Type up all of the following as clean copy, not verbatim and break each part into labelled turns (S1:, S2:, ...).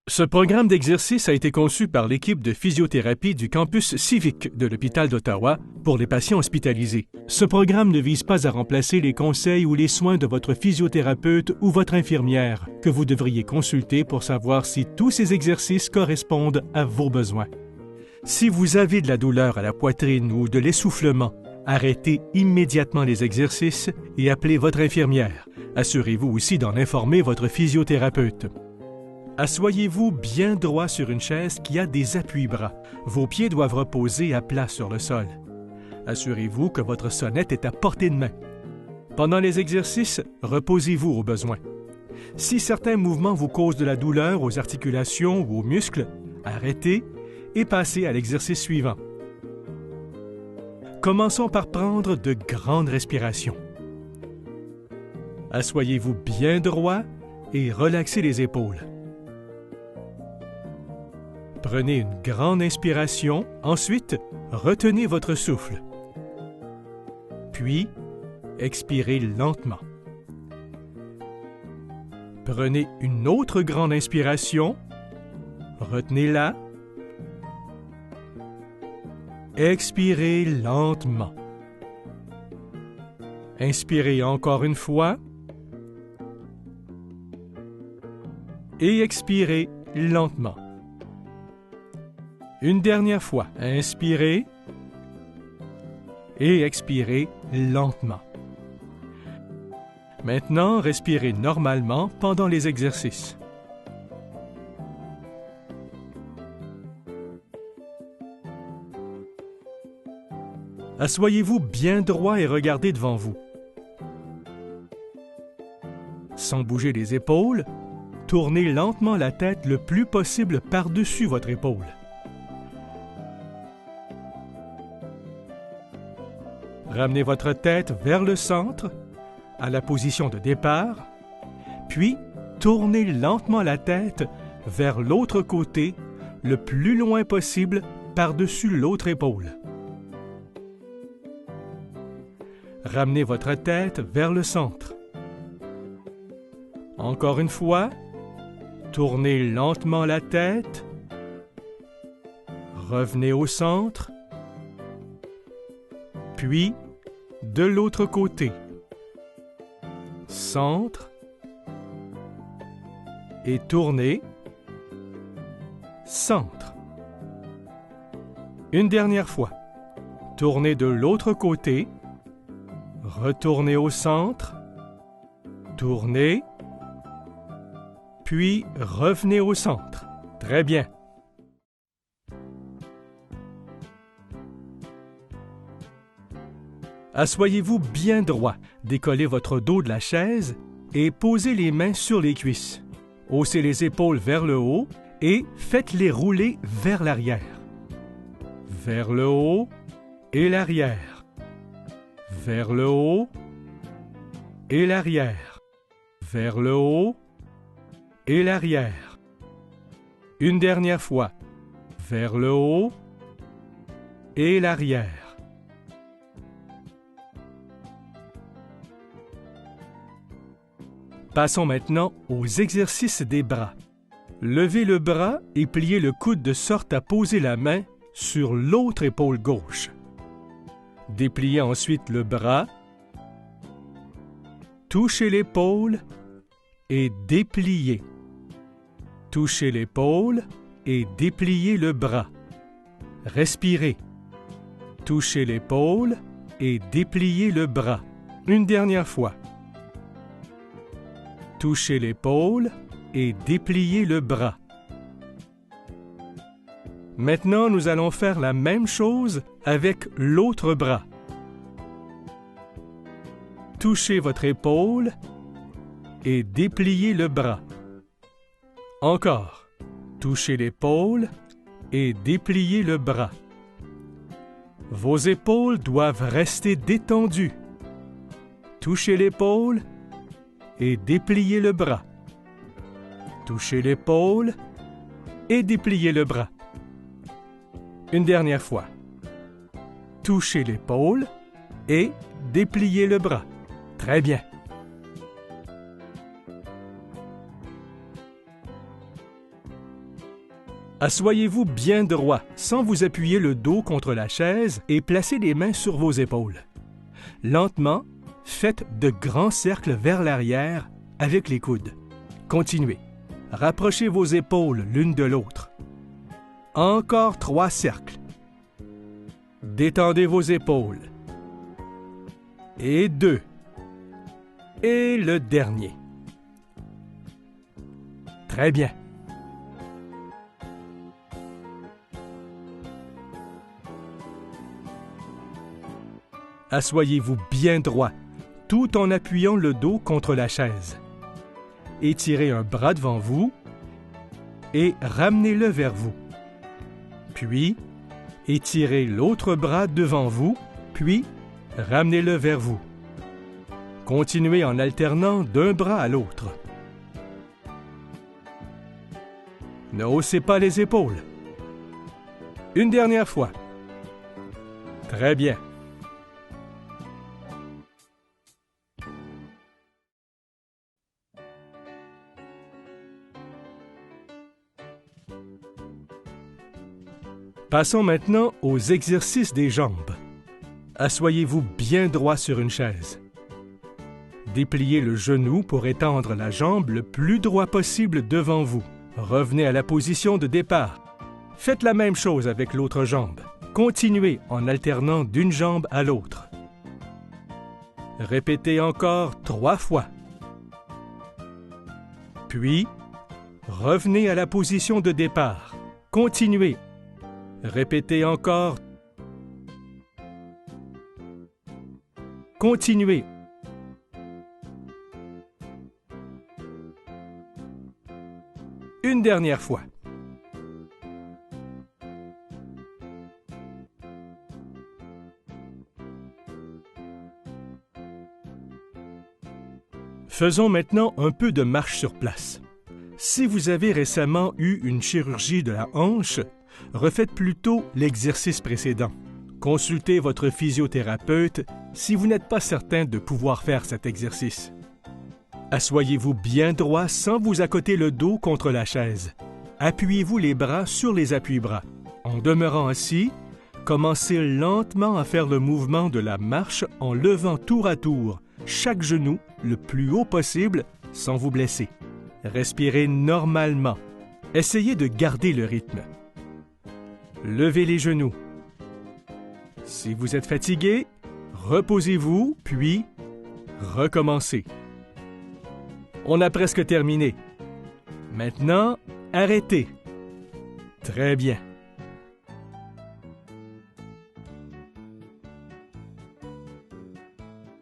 S1: Ce programme d'exercice a été conçu par l'équipe de physiothérapie du campus civique de l'hôpital d'Ottawa pour les patients hospitalisés. Ce programme ne vise pas à remplacer les conseils ou les soins de votre physiothérapeute ou votre infirmière, que vous devriez consulter pour savoir si tous ces exercices correspondent à vos besoins. Si vous avez de la douleur à la poitrine ou de l'essoufflement, arrêtez immédiatement les exercices et appelez votre infirmière. Assurez-vous aussi d'en informer votre physiothérapeute. Asseyez-vous bien droit sur une chaise qui a des appuis-bras. Vos pieds doivent reposer à plat sur le sol. Assurez-vous que votre sonnette est à portée de main. Pendant les exercices, reposez-vous au besoin. Si certains mouvements vous causent de la douleur aux articulations ou aux muscles, arrêtez et passez à l'exercice suivant. Commençons par prendre de grandes respirations. Asseyez-vous bien droit et relaxez les épaules. Prenez une grande inspiration, ensuite, retenez votre souffle. Puis, expirez lentement. Prenez une autre grande inspiration, retenez-la. Expirez lentement. Inspirez encore une fois. Et expirez lentement. Une dernière fois, inspirez et expirez lentement. Maintenant, respirez normalement pendant les exercices. Asseyez-vous bien droit et regardez devant vous. Sans bouger les épaules, tournez lentement la tête le plus possible par-dessus votre épaule. Ramenez votre tête vers le centre, à la position de départ, puis tournez lentement la tête vers l'autre côté, le plus loin possible par-dessus l'autre épaule. Ramenez votre tête vers le centre. Encore une fois, tournez lentement la tête, revenez au centre, puis de l'autre côté. Centre et tournez. Centre. Une dernière fois. Tournez de l'autre côté. Retournez au centre. Tournez. Puis revenez au centre. Très bien. Asseyez-vous bien droit, décollez votre dos de la chaise et posez les mains sur les cuisses. Haussez les épaules vers le haut et faites-les rouler vers l'arrière. Vers le haut et l'arrière. Vers le haut et l'arrière. Vers le haut et l'arrière. Une dernière fois. Vers le haut et l'arrière. Passons maintenant aux exercices des bras. Levez le bras et pliez le coude de sorte à poser la main sur l'autre épaule gauche. Dépliez ensuite le bras. Touchez l'épaule et dépliez. Touchez l'épaule et dépliez le bras. Respirez. Touchez l'épaule et dépliez le bras. Une dernière fois. Touchez l'épaule et dépliez le bras. Maintenant, nous allons faire la même chose avec l'autre bras. Touchez votre épaule et dépliez le bras. Encore. Touchez l'épaule et dépliez le bras. Vos épaules doivent rester détendues. Touchez l'épaule et dépliez le bras. Touchez l'épaule et dépliez le bras. Une dernière fois. Touchez l'épaule et dépliez le bras. Très bien. Assoyez-vous bien droit, sans vous appuyer le dos contre la chaise et placez les mains sur vos épaules. Lentement, faites de grands cercles vers l'arrière avec les coudes. Continuez. Rapprochez vos épaules l'une de l'autre. Encore 3 cercles. Détendez vos épaules. Et 2. Et le dernier. Très bien. Assoyez-vous bien droit, tout en appuyant le dos contre la chaise. Étirez un bras devant vous et ramenez-le vers vous. Puis, étirez l'autre bras devant vous, puis ramenez-le vers vous. Continuez en alternant d'un bras à l'autre. Ne haussez pas les épaules. Une dernière fois. Très bien. Passons maintenant aux exercices des jambes. Assoyez-vous bien droit sur une chaise. Dépliez le genou pour étendre la jambe le plus droit possible devant vous. Revenez à la position de départ. Faites la même chose avec l'autre jambe. Continuez en alternant d'une jambe à l'autre. Répétez encore 3 fois. Puis, revenez à la position de départ. Continuez. Répétez encore. Continuez. Une dernière fois. Faisons maintenant un peu de marche sur place. Si vous avez récemment eu une chirurgie de la hanche, refaites plutôt l'exercice précédent. Consultez votre physiothérapeute si vous n'êtes pas certain de pouvoir faire cet exercice. Assoyez-vous bien droit sans vous accoter le dos contre la chaise. Appuyez-vous les bras sur les appuis-bras. En demeurant assis, commencez lentement à faire le mouvement de la marche en levant tour à tour chaque genou le plus haut possible sans vous blesser. Respirez normalement. Essayez de garder le rythme. Levez les genoux. Si vous êtes fatigué, reposez-vous, puis recommencez. On a presque terminé. Maintenant, arrêtez. Très bien.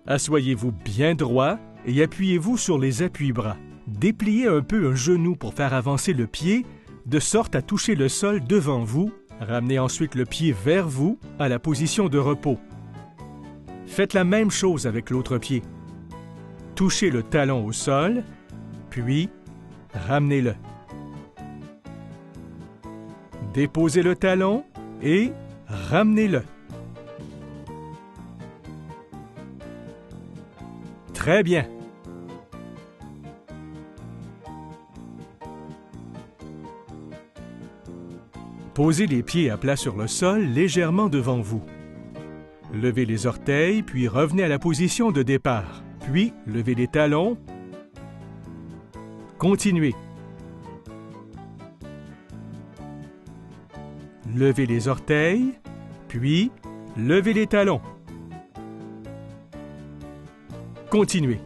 S1: Assoyez-vous bien droit et appuyez-vous sur les appuis-bras. Dépliez un peu un genou pour faire avancer le pied, de sorte à toucher le sol devant vous. Ramenez ensuite le pied vers vous à la position de repos. Faites la même chose avec l'autre pied. Touchez le talon au sol, puis ramenez-le. Déposez le talon et ramenez-le. Très bien. Posez les pieds à plat sur le sol légèrement devant vous. Levez les orteils, puis revenez à la position de départ. Puis, levez les talons. Continuez. Levez les orteils, puis levez les talons. Continuez.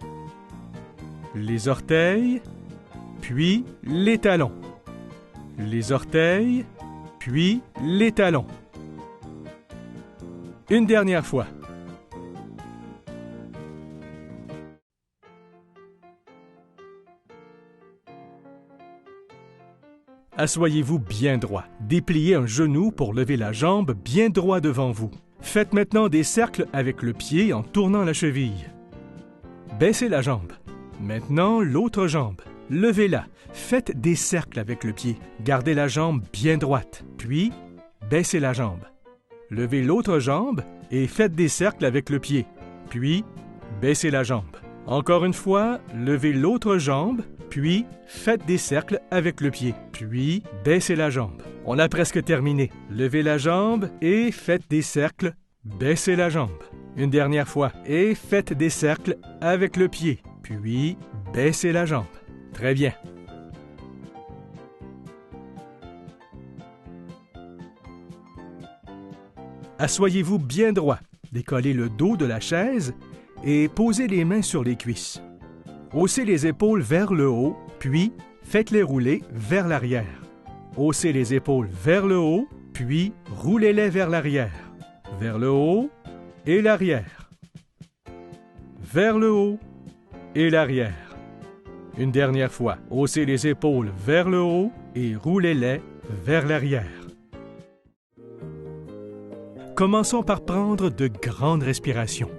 S1: Les orteils, puis les talons. Les orteils, puis les talons. Une dernière fois. Assoyez-vous bien droit. Dépliez un genou pour lever la jambe bien droit devant vous. Faites maintenant des cercles avec le pied en tournant la cheville. Baissez la jambe. Maintenant, l'autre jambe. Levez-la. Faites des cercles avec le pied. Gardez la jambe bien droite. Puis, baissez la jambe. Levez l'autre jambe et faites des cercles avec le pied. Puis, baissez la jambe. Encore une fois, levez l'autre jambe, puis faites des cercles avec le pied, puis baissez la jambe. On a presque terminé. Levez la jambe et faites des cercles, baissez la jambe. Une dernière fois, et faites des cercles avec le pied, puis baissez la jambe. Très bien. Assoyez-vous bien droit, décollez le dos de la chaise et posez les mains sur les cuisses. Haussez les épaules vers le haut, puis faites-les rouler vers l'arrière. Haussez les épaules vers le haut, puis roulez-les vers l'arrière. Vers le haut et l'arrière. Vers le haut et l'arrière. Une dernière fois, haussez les épaules vers le haut et roulez-les vers l'arrière. Commençons par prendre de grandes respirations.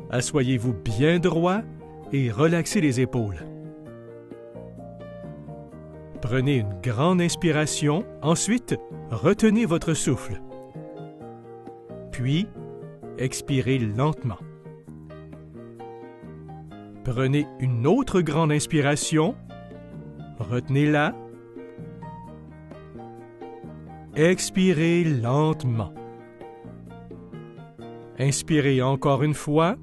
S1: Assoyez-vous bien droit et relaxez les épaules. Prenez une grande inspiration, ensuite retenez votre souffle. Puis, expirez lentement. Prenez une autre grande inspiration, retenez-la. Expirez lentement. Inspirez encore une fois.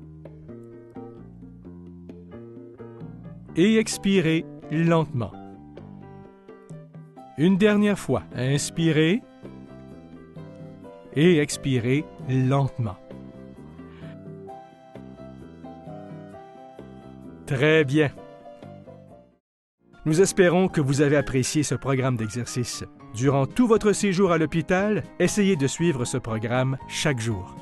S1: Et expirez lentement. Une dernière fois, inspirez et expirez lentement. Très bien. Nous espérons que vous avez apprécié ce programme d'exercice. Durant tout votre séjour à l'hôpital, essayez de suivre ce programme chaque jour.